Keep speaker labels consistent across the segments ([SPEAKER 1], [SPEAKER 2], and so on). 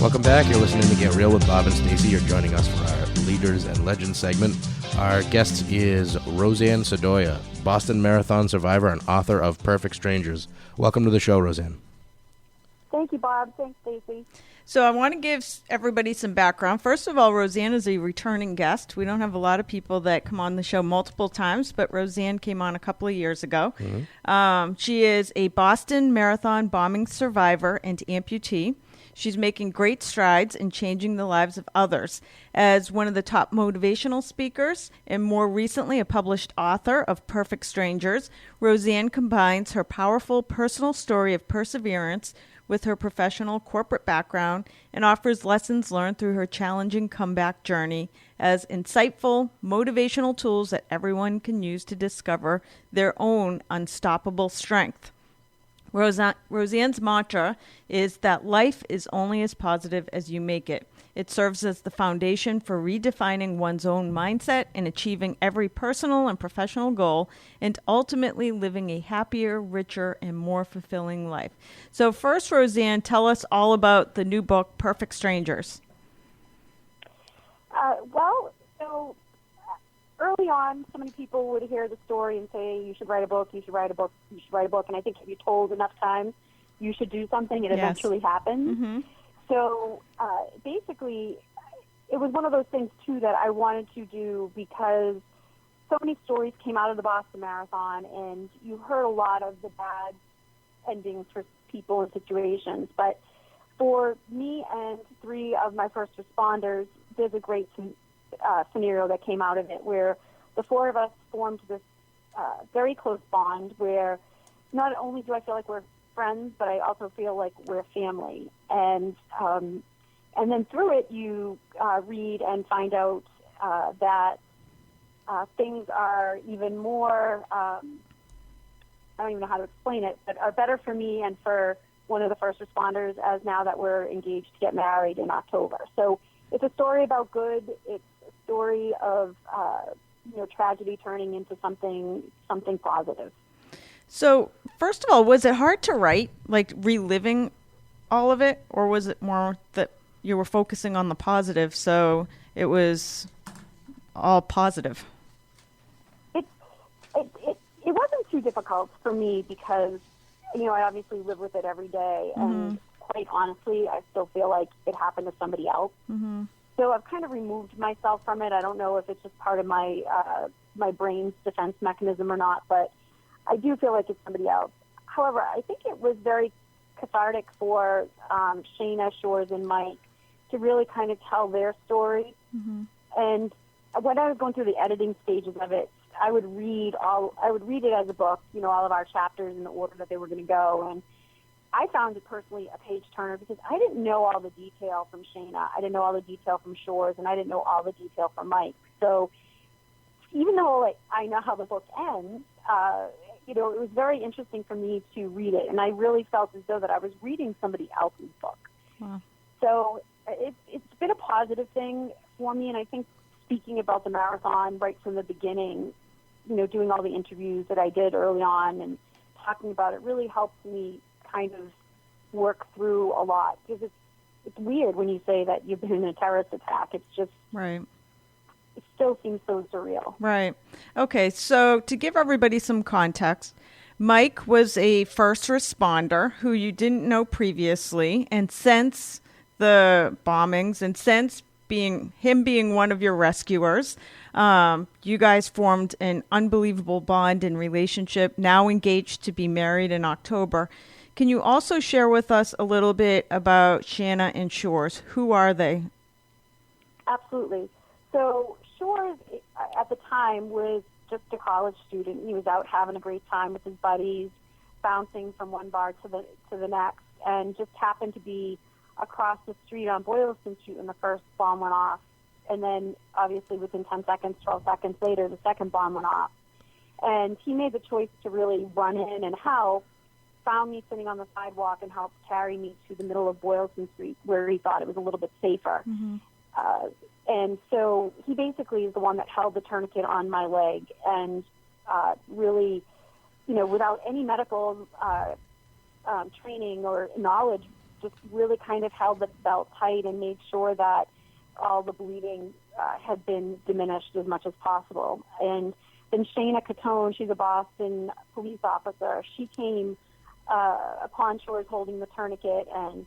[SPEAKER 1] Welcome back. You're listening to Get Real with Bob and Stacy. You're joining us for our Leaders and Legends segment. Our guest is Roseann Sdoia, Boston Marathon survivor and author of Perfect Strangers. Welcome to the show, Roseann.
[SPEAKER 2] Thank you, Bob. Thanks, Stacy.
[SPEAKER 3] So I want to give everybody some background. First of all, Roseann is a returning guest. We don't have a lot of people that come on the show multiple times, but Roseann came on a couple of years ago. Mm-hmm. She is a Boston Marathon bombing survivor and amputee. She's making great strides in changing the lives of others. As one of the top motivational speakers and more recently a published author of Perfect Strangers, Roseann combines her powerful personal story of perseverance with her professional corporate background and offers lessons learned through her challenging comeback journey as insightful, motivational tools that everyone can use to discover their own unstoppable strength. Roseann's mantra is that life is only as positive as you make it. It serves as the foundation for redefining one's own mindset and achieving every personal and professional goal and ultimately living a happier, richer, and more fulfilling life. So first, Roseann, tell us all about the new book, Perfect Strangers.
[SPEAKER 2] Early on, so many people would hear the story and say, you should write a book, you should write a book, you should write a book. And I think if you're told enough times you should do something, it eventually happens. Mm-hmm. So basically, it was one of those things, too, that I wanted to do because so many stories came out of the Boston Marathon, and you heard a lot of the bad endings for people and situations. But for me and three of my first responders, there's a great scenario that came out of it where the four of us formed this very close bond where not only do I feel like we're friends, but I also feel like we're family. And then through it, you read and find out that things are even more, I don't even know how to explain it, but are better for me and for one of the first responders as now that we're engaged to get married in October. So it's a story about good. It's a story of tragedy turning into something positive.
[SPEAKER 3] So, first of all, was it hard to write, like reliving all of it, or was it more that you were focusing on the positive, so it was all positive?
[SPEAKER 2] It wasn't too difficult for me because, I obviously live with it every day, and quite honestly, I still feel like it happened to somebody else. Mm-hmm. So I've kind of removed myself from it. I don't know if it's just part of my my brain's defense mechanism or not, but I do feel like it's somebody else. However, I think it was very cathartic for Shayna, Shores, and Mike to really kind of tell their story. Mm-hmm. And when I was going through the editing stages of it, I would read it as a book, all of our chapters in the order that they were going to go. And I found it personally a page turner because I didn't know all the detail from Shayna. I didn't know all the detail from Shores, and I didn't know all the detail from Mike. So even though I know how the book ends, it was very interesting for me to read it, and I really felt as though that I was reading somebody else's book. Wow. So it's been a positive thing for me, and I think speaking about the marathon right from the beginning, doing all the interviews that I did early on and talking about it really helped me kind of work through a lot because it's weird when you say that you've been in a terrorist attack. It's just
[SPEAKER 3] right.
[SPEAKER 2] It still seems so surreal.
[SPEAKER 3] Right. Okay, so to give everybody some context, Mike was a first responder who you didn't know previously, and since the bombings and since being one of your rescuers, you guys formed an unbelievable bond and relationship, now engaged to be married in October. Can you also share with us a little bit about Shanna and Shores? Who are they?
[SPEAKER 2] Absolutely. So Shores, at the time, was just a college student. He was out having a great time with his buddies, bouncing from one bar to the next, and just happened to be across the street on Boylston Street when the first bomb went off. And then, obviously, within 10 seconds, 12 seconds later, the second bomb went off. And he made the choice to really run in and help, found me sitting on the sidewalk and helped carry me to the middle of Boylston Street where he thought it was a little bit safer. Mm-hmm. And so he basically is the one that held the tourniquet on my leg and really, without any medical training or knowledge just really kind of held the belt tight and made sure that all the bleeding had been diminished as much as possible. And then Shayna Catone, she's a Boston police officer, she came upon shores holding the tourniquet and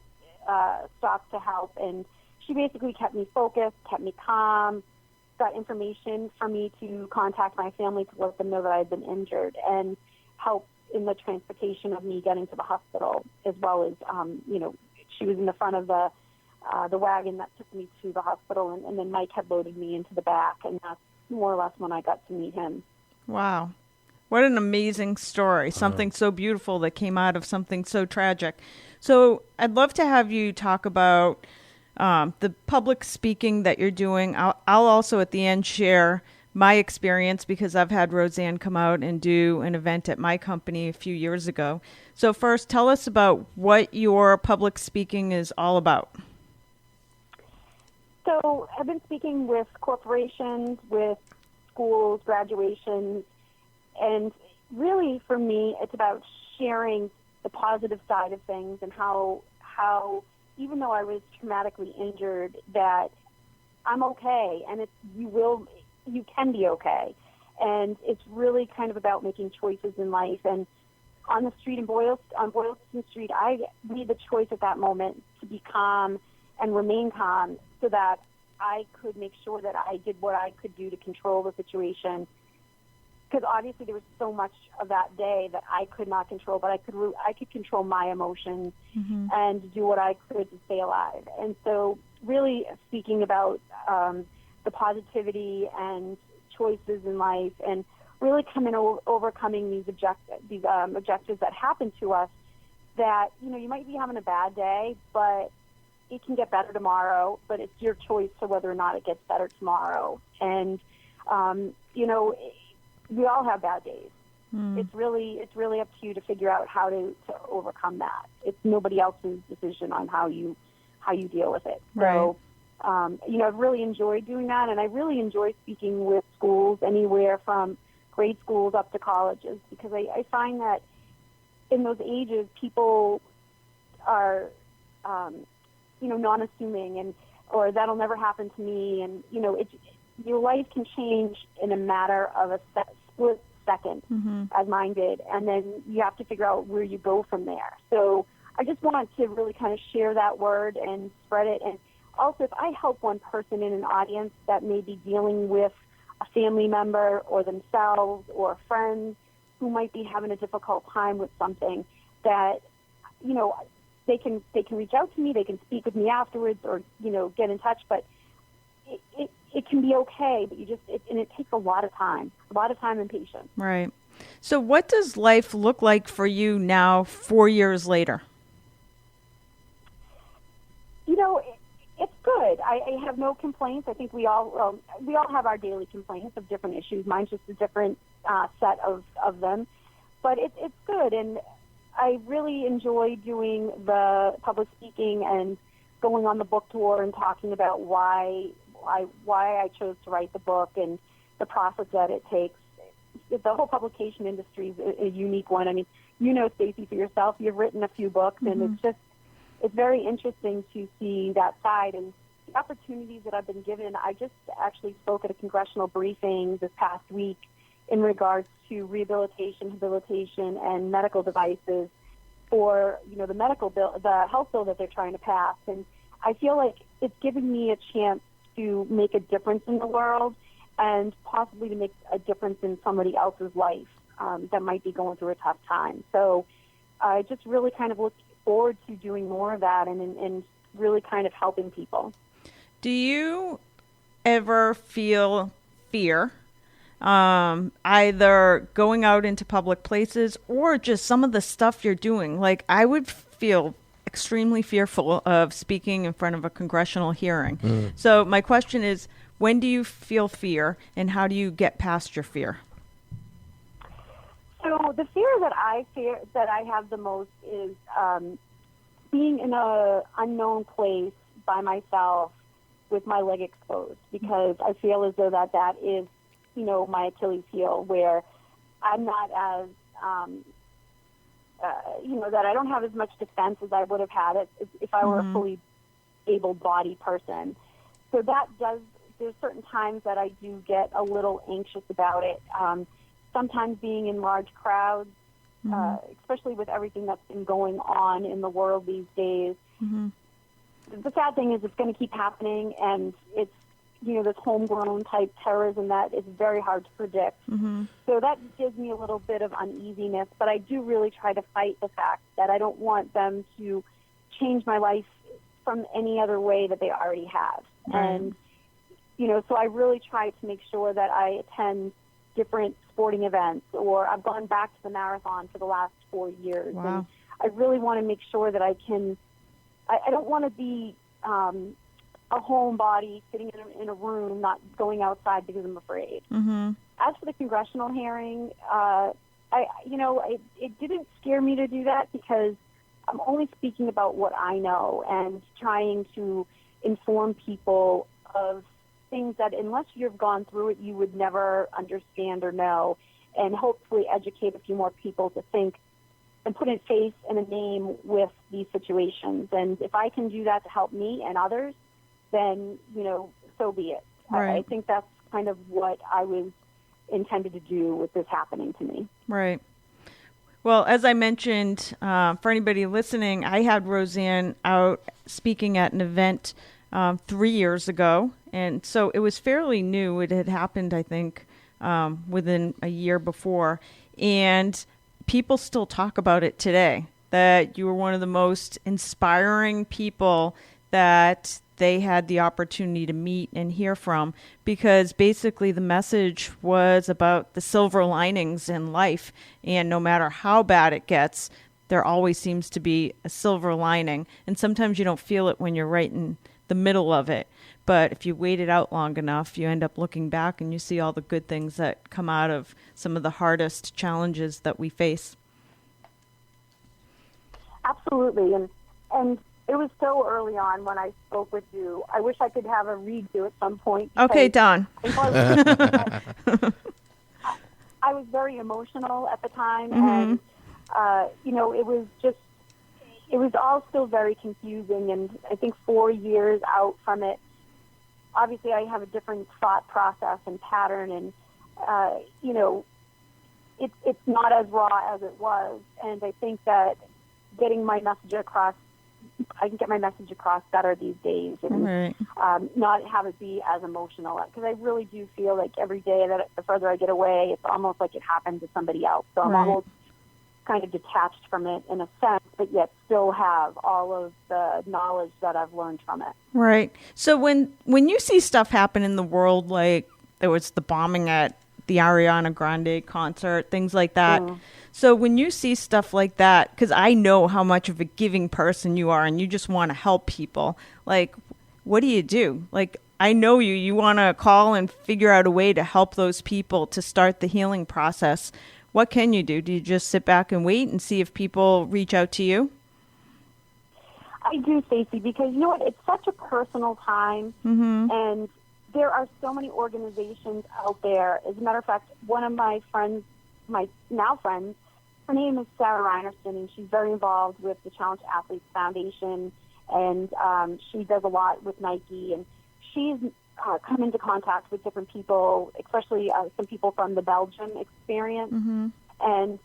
[SPEAKER 2] stopped to help. And she basically kept me focused, kept me calm, got information for me to contact my family to let them know that I had been injured, and helped in the transportation of me getting to the hospital, as well as, she was in the front of the wagon that took me to the hospital, and then Mike had loaded me into the back, and that's more or less when I got to meet him.
[SPEAKER 3] Wow. What an amazing story. Something so beautiful that came out of something so tragic. So I'd love to have you talk about the public speaking that you're doing. I'll also at the end share my experience, because I've had Roseann come out and do an event at my company a few years ago. So first, tell us about what your public speaking is all about.
[SPEAKER 2] So I've been speaking with corporations, with schools, graduations, and really for me, it's about sharing the positive side of things and how even though I was traumatically injured, that I'm okay, and you can be okay. And it's really kind of about making choices in life. And on the street on Boylston Street, I made the choice at that moment to be calm and remain calm so that I could make sure that I did what I could do to control the situation. Because obviously there was so much of that day that I could not control, but I could control my emotions and do what I could to stay alive. And so really speaking about the positivity and choices in life, and really overcoming these objectives that happen to us, that, you might be having a bad day, but it can get better tomorrow, but it's your choice to whether or not it gets better tomorrow. And, we all have bad days. It's really up to you to figure out how to overcome that. It's nobody else's decision on how you deal with it.
[SPEAKER 3] Right.
[SPEAKER 2] So, I've really enjoyed doing that, and I really enjoy speaking with schools, anywhere from grade schools up to colleges, because I find that in those ages, people are, non-assuming, or that'll never happen to me, and your life can change in a matter of a split second, as mine did, and then you have to figure out where you go from there. So I just want to really kind of share that word and spread it. And also, if I help one person in an audience that may be dealing with a family member or themselves or friends who might be having a difficult time with something, that, they can reach out to me, they can speak with me afterwards, or, get in touch, but it can be okay, but it takes a lot of time and patience.
[SPEAKER 3] Right. So what does life look like for you now, 4 years later?
[SPEAKER 2] It's good. I have no complaints. I think we all have our daily complaints of different issues. Mine's just a different set of them, but it's good. And I really enjoy doing the public speaking and going on the book tour and talking about why I chose to write the book and the process that it takes. The whole publication industry is a unique one. I mean, Stacey, for yourself, you've written a few books, and it's very interesting to see that side and the opportunities that I've been given. I just actually spoke at a congressional briefing this past week in regards to rehabilitation, and medical devices for, the medical bill, the health bill that they're trying to pass. And I feel like it's given me a chance to make a difference in the world, and possibly to make a difference in somebody else's life that might be going through a tough time. So I just really kind of look forward to doing more of that and really kind of helping people.
[SPEAKER 3] Do you ever feel fear, either going out into public places or just some of the stuff you're doing? Like, I would feel extremely fearful of speaking in front of a congressional hearing. So my question is, when do you feel fear, and how do you get past your fear?
[SPEAKER 2] So the fear that I have the most is being in an unknown place by myself with my leg exposed, because I feel as though that is, my Achilles heel, where I'm not as that I don't have as much defense as I would have had it if I were a fully able-bodied person. So there's certain times that I do get a little anxious about it. Sometimes being in large crowds, especially with everything that's been going on in the world these days. The sad thing is it's going to keep happening, and it's, this homegrown type terrorism that is very hard to predict. So that gives me a little bit of uneasiness, but I do really try to fight the fact that I don't want them to change my life from any other way that they already have. And, so I really try to make sure that I attend different sporting events, or I've gone back to the marathon for the last 4 years.
[SPEAKER 3] Wow.
[SPEAKER 2] And I really want to make sure that I don't want to be a homebody sitting in a room, not going outside because I'm afraid. As for the congressional hearing, it didn't scare me to do that because I'm only speaking about what I know and trying to inform people of things that unless you've gone through it, you would never understand or know, and hopefully educate a few more people to think and put a face and a name with these situations. And if I can do that to help me and others, then, so be it.
[SPEAKER 3] Right.
[SPEAKER 2] I think that's kind of what I was intended to do with this happening to me.
[SPEAKER 3] Right. Well, as I mentioned, for anybody listening, I had Roseann out speaking at an event 3 years ago. And so it was fairly new. It had happened, I think, within a year before. And people still talk about it today, that you were one of the most inspiring people that they had the opportunity to meet and hear from, because basically the message was about the silver linings in life. And no matter how bad it gets, there always seems to be a silver lining. And sometimes you don't feel it when you're right in the middle of it. But if you wait it out long enough, you end up looking back and you see all the good things that come out of some of the hardest challenges that we face.
[SPEAKER 2] Absolutely. And it was so early on when I spoke with you. I wish I could have a redo at some point.
[SPEAKER 3] Okay, Dawn.
[SPEAKER 2] I was very emotional at the time, and it was all still very confusing. And I think 4 years out from it, obviously I have a different thought process and pattern, and it's not as raw as it was. And I think that getting my message across, I can get my message across better these days, and not have it be as emotional. Because I really do feel like every day that the further I get away, it's almost like it happened to somebody else. So I'm almost kind of detached from it in a sense, but yet still have all of the knowledge that I've learned from it.
[SPEAKER 3] Right. So when you see stuff happen in the world, like there was the bombing at the Ariana Grande concert, things like that. So when you see stuff like that, because I know how much of a giving person you are and you just want to help people, like, what do you do? Like, I know you want to call and figure out a way to help those people to start the healing process. What can you do? Do you just sit back and wait and see if people reach out to you?
[SPEAKER 2] I do, Stacey, because you know what? It's such a personal time, and there are so many organizations out there. As a matter of fact, one of my friends, my now friends, her name is Sarah Reinerson, and she's very involved with the Challenge Athletes Foundation, and she does a lot with Nike, and she's come into contact with different people, especially some people from the Belgium experience. And,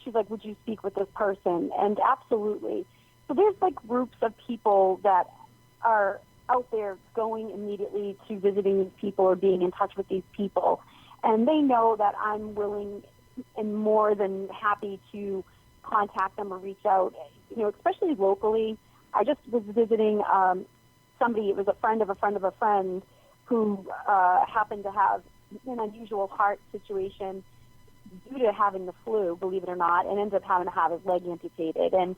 [SPEAKER 2] she's like, would you speak with this person? And absolutely. So there's like groups of people that are out there going immediately to visiting these people or being in touch with these people. And they know that I'm willing and more than happy to contact them or reach out, especially locally. I just was visiting somebody, it was a friend of a friend of a friend who happened to have an unusual heart situation due to having the flu, believe it or not, and ended up having to have his leg amputated. And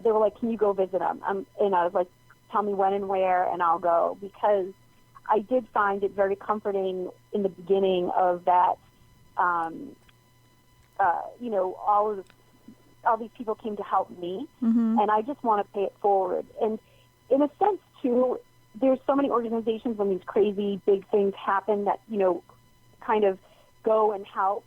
[SPEAKER 2] they were like, can you go visit him? And I was like, tell me when and where, and I'll go. Because I did find it very comforting in the beginning of that, all these people came to help me, and I just want to pay it forward. And in a sense, too, there's so many organizations when these crazy big things happen that, kind of go and help.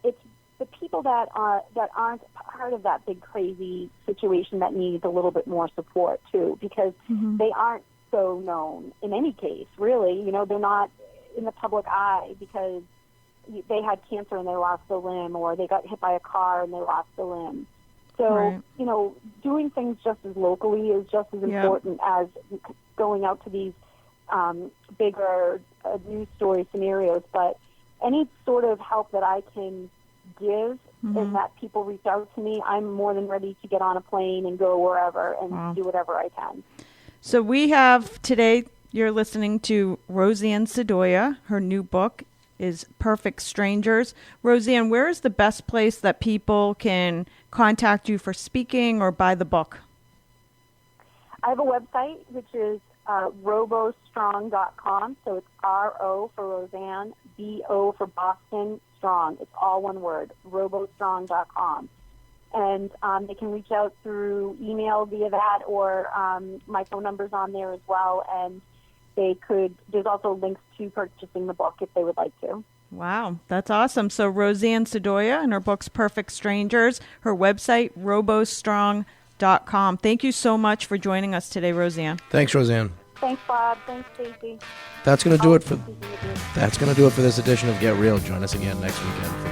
[SPEAKER 2] It's the people that aren't part of that big crazy situation that needs a little bit more support too, because they aren't so known in any case, really. You know, they're not in the public eye because they had cancer and they lost a limb, or they got hit by a car and they lost a limb. So,
[SPEAKER 3] Right.
[SPEAKER 2] you know, doing things just as locally is just as important as going out to these bigger news story scenarios. But any sort of help that I can give and that people reach out to me, I'm more than ready to get on a plane and go wherever and do whatever I can.
[SPEAKER 3] So we have today, you're listening to Roseann Sdoia. Her new book is Perfect Strangers. Roseann, where is the best place that people can contact you for speaking or buy the book?
[SPEAKER 2] I have a website, which is robostrong.com. So it's R-O for Roseann, B-O for Boston, Strong. It's all one word, robostrong.com. And they can reach out through email via that, or my phone number's on there as well. And there's also links to purchasing the book if they would like to.
[SPEAKER 3] Wow, that's awesome. So Roseann Sdoia and her book's Perfect Strangers, her website, robostrong.com. Thank you so much for joining us today, Roseann.
[SPEAKER 1] Thanks, Roseann.
[SPEAKER 2] Thanks, Bob. Thanks, Stacey.
[SPEAKER 1] That's going to do it for this edition of Get Real. Join us again next weekend for